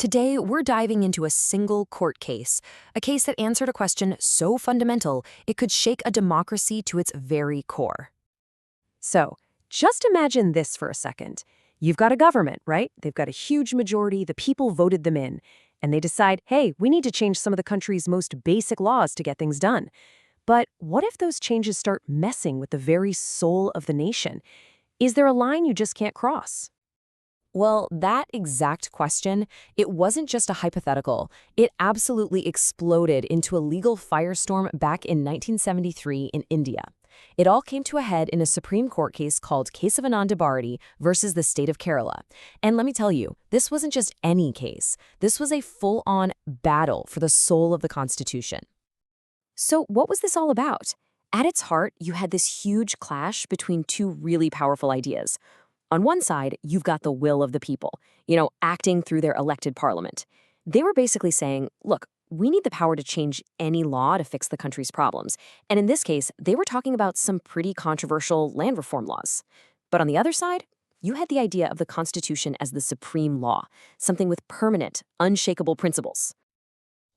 Today, we're diving into a single court case, a case that answered a question so fundamental it could shake a democracy to its very core. So, just imagine this for a second. You've got a government, right? They've got a huge majority, the people voted them in, and they decide, hey, we need to change some of the country's most basic laws to get things done. But what if those changes start messing with the very soul of the nation? Is there a line you just can't cross? Well, that exact question, it wasn't just a hypothetical. It absolutely exploded into a legal firestorm back in 1973 in India. It all came to a head in a Supreme Court case called Kesavanantha bharathi versus the state of Kerala. And let me tell you, this wasn't just any case. This was a full-on battle for the soul of the Constitution. So what was this all about? At its heart, you had this huge clash between two really powerful ideas. On one side, you've got the will of the people, acting through their elected parliament. They were basically saying, look, we need the power to change any law to fix the country's problems. And in this case, they were talking about some pretty controversial land reform laws. But on the other side, you had the idea of the Constitution as the supreme law, something with permanent, unshakable principles.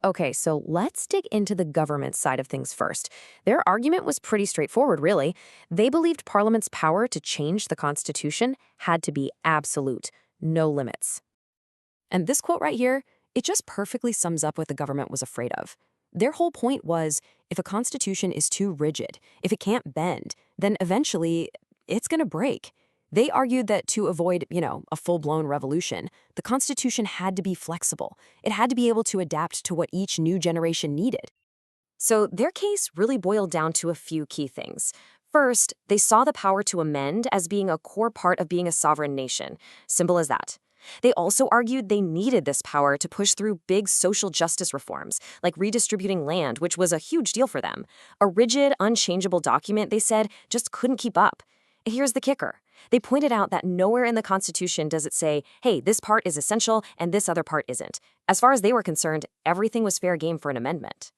Okay, so let's dig into the government side of things first. Their argument was pretty straightforward, really. They believed Parliament's power to change the Constitution had to be absolute, no limits. And this quote right here, it just perfectly sums up what the government was afraid of. Their whole point was, if a constitution is too rigid, if it can't bend, then eventually it's going to break. They argued that to avoid, a full-blown revolution, the Constitution had to be flexible. It had to be able to adapt to what each new generation needed. So their case really boiled down to a few key things. First, they saw the power to amend as being a core part of being a sovereign nation. Simple as that. They also argued they needed this power to push through big social justice reforms, like redistributing land, which was a huge deal for them. A rigid, unchangeable document, they said, just couldn't keep up. Here's the kicker. They pointed out that nowhere in the Constitution does it say, hey, this part is essential and this other part isn't. As far as they were concerned, everything was fair game for an amendment.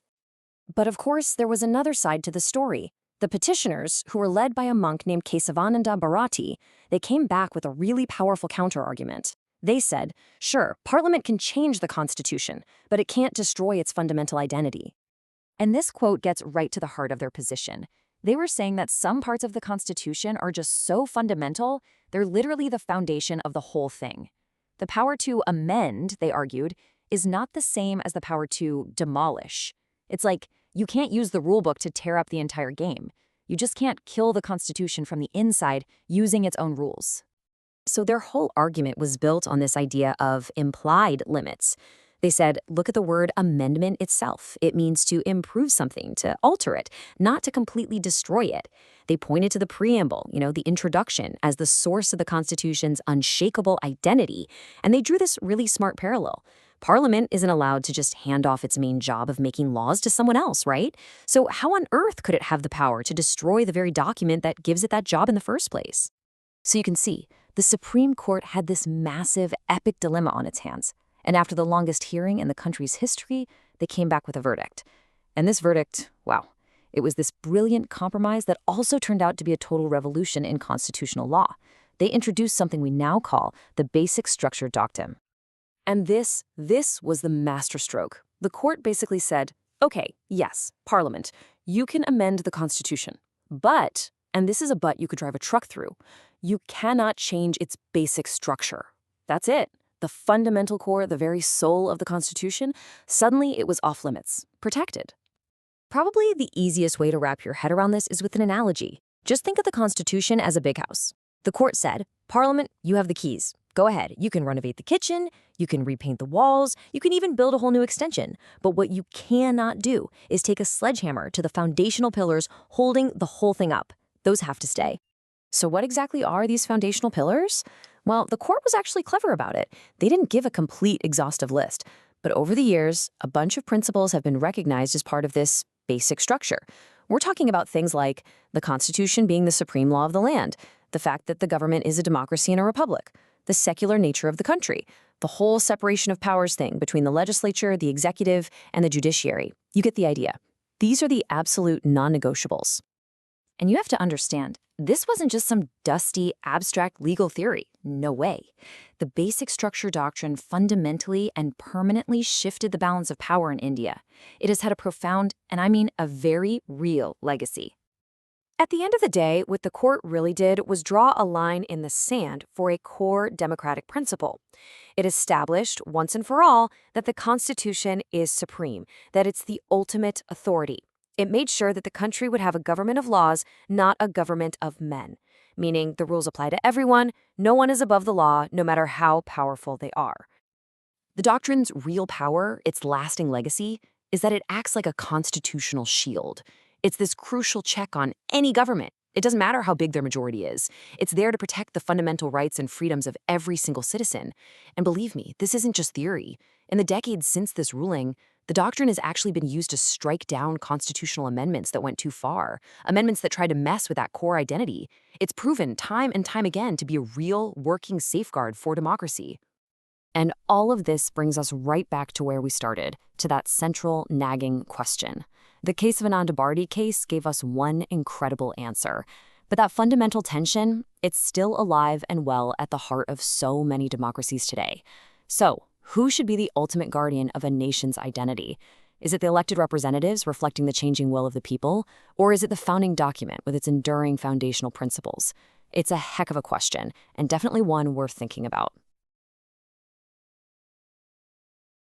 But of course, there was another side to the story. The petitioners, who were led by a monk named Kesavanantha bharathi, they came back with a really powerful counter-argument. They said, sure, Parliament can change the Constitution, but it can't destroy its fundamental identity. And this quote gets right to the heart of their position. They were saying that some parts of the Constitution are just so fundamental, they're literally the foundation of the whole thing. The power to amend, they argued, is not the same as the power to demolish. It's like, you can't use the rulebook to tear up the entire game. You just can't kill the Constitution from the inside using its own rules. So their whole argument was built on this idea of implied limits. They said, look at the word amendment itself. It means to improve something, to alter it, not to completely destroy it. They pointed to the preamble, the introduction, as the source of the Constitution's unshakable identity, and they drew this really smart parallel. Parliament isn't allowed to just hand off its main job of making laws to someone else, right? So how on earth could it have the power to destroy the very document that gives it that job in the first place? So you can see, the Supreme Court had this massive, epic dilemma on its hands. And after the longest hearing in the country's history, they came back with a verdict. And this verdict, wow, it was this brilliant compromise that also turned out to be a total revolution in constitutional law. They introduced something we now call the basic structure doctrine. And this was the masterstroke. The court basically said, okay, yes, Parliament, you can amend the Constitution. But, and this is a but you could drive a truck through, you cannot change its basic structure. That's it. The fundamental core, the very soul of the Constitution, suddenly it was off limits, protected. Probably the easiest way to wrap your head around this is with an analogy. Just think of the Constitution as a big house. The court said, Parliament, you have the keys. Go ahead. You can renovate the kitchen, you can repaint the walls, you can even build a whole new extension. But what you cannot do is take a sledgehammer to the foundational pillars holding the whole thing up. Those have to stay. So what exactly are these foundational pillars? Well, the court was actually clever about it. They didn't give a complete exhaustive list. But over the years, a bunch of principles have been recognized as part of this basic structure. We're talking about things like the Constitution being the supreme law of the land, the fact that the government is a democracy and a republic, the secular nature of the country, the whole separation of powers thing between the legislature, the executive, and the judiciary. You get the idea. These are the absolute non-negotiables. And you have to understand, this wasn't just some dusty, abstract legal theory. No way. The basic structure doctrine fundamentally and permanently shifted the balance of power in India. It has had a profound, and I mean a very real, legacy. At the end of the day, what the court really did was draw a line in the sand for a core democratic principle. It established, once and for all, that the Constitution is supreme, that it's the ultimate authority. It made sure that the country would have a government of laws, not a government of men, meaning the rules apply to everyone, no one is above the law, no matter how powerful they are. The doctrine's real power, its lasting legacy, is that it acts like a constitutional shield. It's this crucial check on any government. It doesn't matter how big their majority is. It's there to protect the fundamental rights and freedoms of every single citizen. And believe me, this isn't just theory. In the decades since this ruling, the doctrine has actually been used to strike down constitutional amendments that went too far, amendments that tried to mess with that core identity. It's proven time and time again to be a real, working safeguard for democracy. And all of this brings us right back to where we started, to that central, nagging question. The Kesavanantha case gave us one incredible answer. But that fundamental tension, it's still alive and well at the heart of so many democracies today. So, who should be the ultimate guardian of a nation's identity? Is it the elected representatives reflecting the changing will of the people? Or is it the founding document with its enduring foundational principles? It's a heck of a question, and definitely one worth thinking about.